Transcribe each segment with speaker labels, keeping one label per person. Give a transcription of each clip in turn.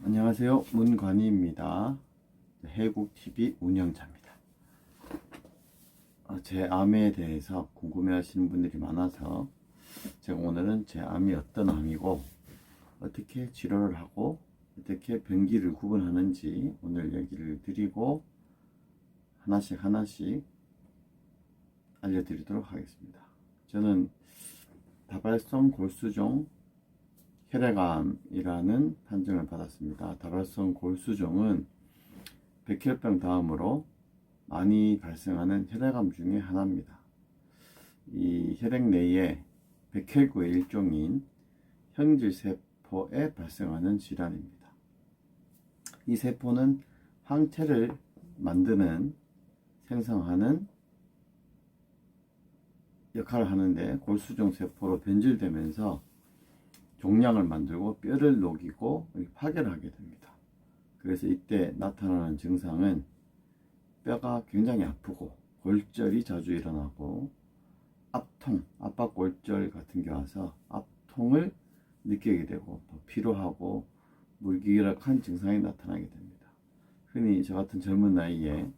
Speaker 1: 안녕하세요. 문관희입니다. 해국TV 운영자입니다. 제 암에 대해서 궁금해 하시는 분들이 많아서 제가 오늘은 제 암이 어떤 암이고 어떻게 치료를 하고 어떻게 병기를 구분하는지 오늘 얘기를 드리고 하나씩 알려드리도록 하겠습니다. 저는 다발성 골수종 혈액암이라는 판정을 받았습니다. 다발성 골수종은 백혈병 다음으로 많이 발생하는 혈액암 중에 하나입니다. 이 혈액 내에 백혈구의 일종인 형질세포에 발생하는 질환입니다. 이 세포는 항체를 생성하는 역할을 하는데 골수종 세포로 변질되면서 종양을 만들고 뼈를 녹이고 파괴를 하게 됩니다. 그래서 이때 나타나는 증상은 뼈가 굉장히 아프고 골절이 자주 일어나고 압통, 압박골절 같은 게 와서 압통을 느끼게 되고 또 피로하고 무기력한 증상이 나타나게 됩니다. 흔히 저 같은 젊은 나이에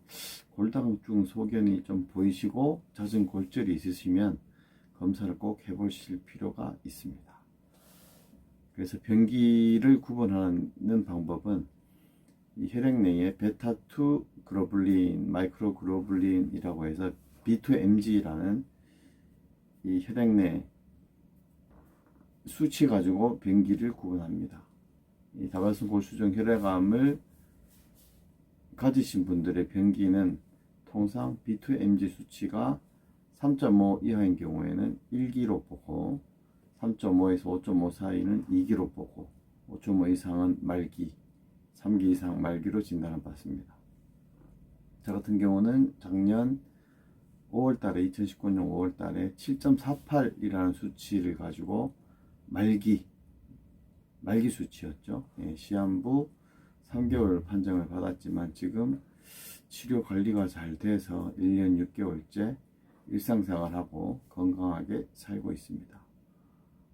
Speaker 1: 골다공증 소견이 좀 보이시고 잦은 골절이 있으시면 검사를 꼭 해보실 필요가 있습니다. 그래서 병기를 구분하는 방법은 이 혈액 내에 베타2 글로불린, 마이크로 글로불린이라고 해서 B2MG라는 이 혈액 내 수치 가지고 병기를 구분합니다. 이 다발성 골수종 혈액암을 가지신 분들의 병기는 통상 B2MG 수치가 3.5 이하인 경우에는 1기로 보고 3.5에서 5.5 사이는 2기로 보고 5.5 이상은 말기, 3기 이상 말기로 진단을 받습니다. 저 같은 경우는 작년 5월달에 2019년 5월달에 7.48이라는 수치를 가지고 말기 수치였죠. 시한부 3개월 판정을 받았지만 지금 치료 관리가 잘 돼서 1년 6개월째 일상생활하고 건강하게 살고 있습니다.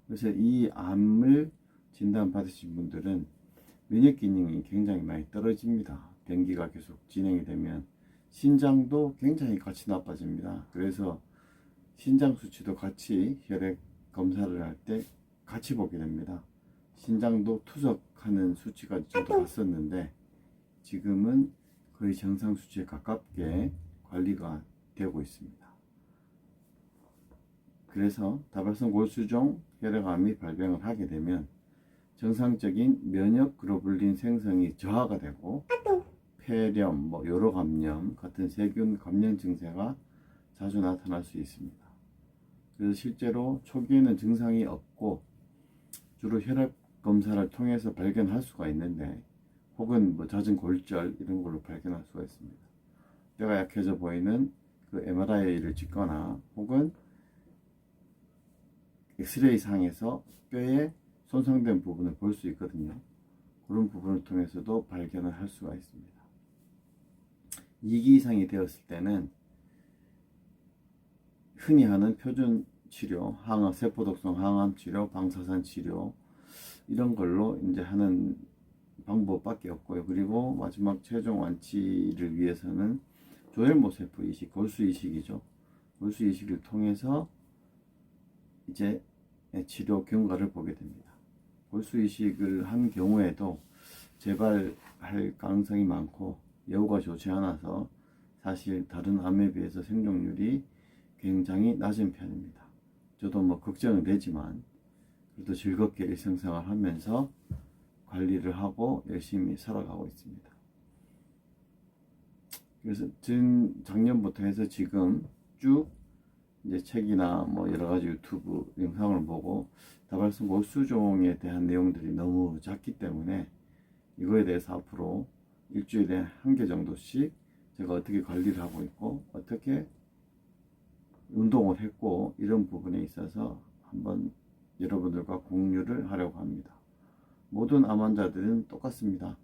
Speaker 1: 그래서 이 암을 진단받으신 분들은 면역 기능이 굉장히 많이 떨어집니다. 병기가 계속 진행이 되면 신장도 굉장히 같이 나빠집니다. 그래서 신장 수치도 같이 혈액 검사를 할 때 같이 보게 됩니다. 신장도 투석하는 수치가 저도 봤었는데 지금은 거의 정상 수치에 가깝게 관리가 되고 있습니다. 그래서 다발성 골수종 혈액암이 발병을 하게 되면 정상적인 면역 글로불린 생성이 저하가 되고 폐렴, 요로 감염 같은 세균 감염 증세가 자주 나타날 수 있습니다. 그래서 실제로 초기에는 증상이 없고 주로 혈액 검사를 통해서 발견할 수가 있는데 혹은 잦은 골절 이런 걸로 발견할 수가 있습니다. 뼈가 약해져 보이는 그 MRI를 찍거나 혹은 엑스레이 상에서 뼈에 손상된 부분을 볼 수 있거든요. 그런 부분을 통해서도 발견을 할 수가 있습니다. 2기 이상이 되었을 때는 흔히 하는 표준 치료, 항암, 세포독성 항암 치료, 방사선 치료 이런 걸로 이제 하는 방법밖에 없고요. 그리고 마지막 최종 완치를 위해서는 조혈모 세포 이식, 골수 이식이죠. 골수 이식을 통해서 이제 치료 경과를 보게 됩니다. 골수 이식을 한 경우에도 재발할 가능성이 많고 여우가 좋지 않아서 사실 다른 암에 비해서 생존율이 굉장히 낮은 편입니다. 저도 걱정은 되지만 그래도 즐겁게 일상생활 하면서 관리를 하고 열심히 살아가고 있습니다. 그래서 작년부터 해서 지금 쭉 이제 책이나 여러 가지 유튜브 영상을 보고 다발성 골수종에 대한 내용들이 너무 작기 때문에 이거에 대해서 앞으로 일주일에 1개 정도씩 제가 어떻게 관리를 하고 있고 어떻게 운동을 했고 이런 부분에 있어서 한번 여러분들과 공유를 하려고 합니다. 모든 암 환자들은 똑같습니다.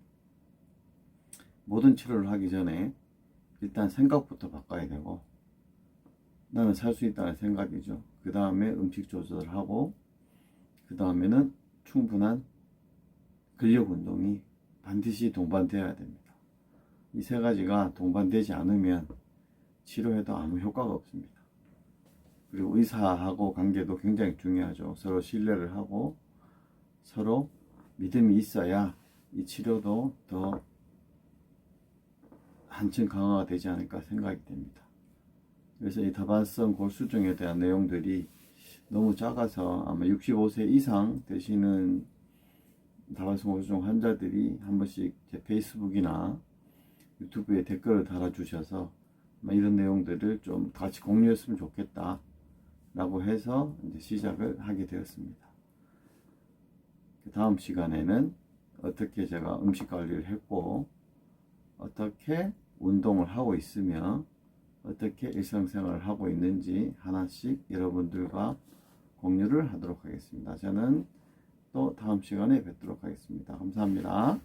Speaker 1: 모든 치료를 하기 전에 일단 생각부터 바꿔야 되고 나는 살 수 있다는 생각이죠. 그 다음에 음식 조절을 하고 그 다음에는 충분한 근력 운동이 반드시 동반되어야 됩니다. 이 세 가지가 동반되지 않으면 치료해도 아무 효과가 없습니다. 그리고 의사하고 관계도 굉장히 중요하죠. 서로 신뢰를 하고 서로 믿음이 있어야 이 치료도 더 한층 강화가 되지 않을까 생각이 됩니다. 그래서 이 다반성 골수증에 대한 내용들이 너무 작아서 아마 65세 이상 되시는 다반성 골수증 환자들이 한 번씩 제 페이스북이나 유튜브에 댓글을 달아주셔서 이런 내용들을 좀 같이 공유했으면 좋겠다 라고 해서 이제 시작을 하게 되었습니다. 다음 시간에는 어떻게 제가 음식 관리를 했고 어떻게 운동을 하고 있으며 어떻게 일상생활을 하고 있는지 하나씩 여러분들과 공유를 하도록 하겠습니다. 저는 또 다음 시간에 뵙도록 하겠습니다. 감사합니다.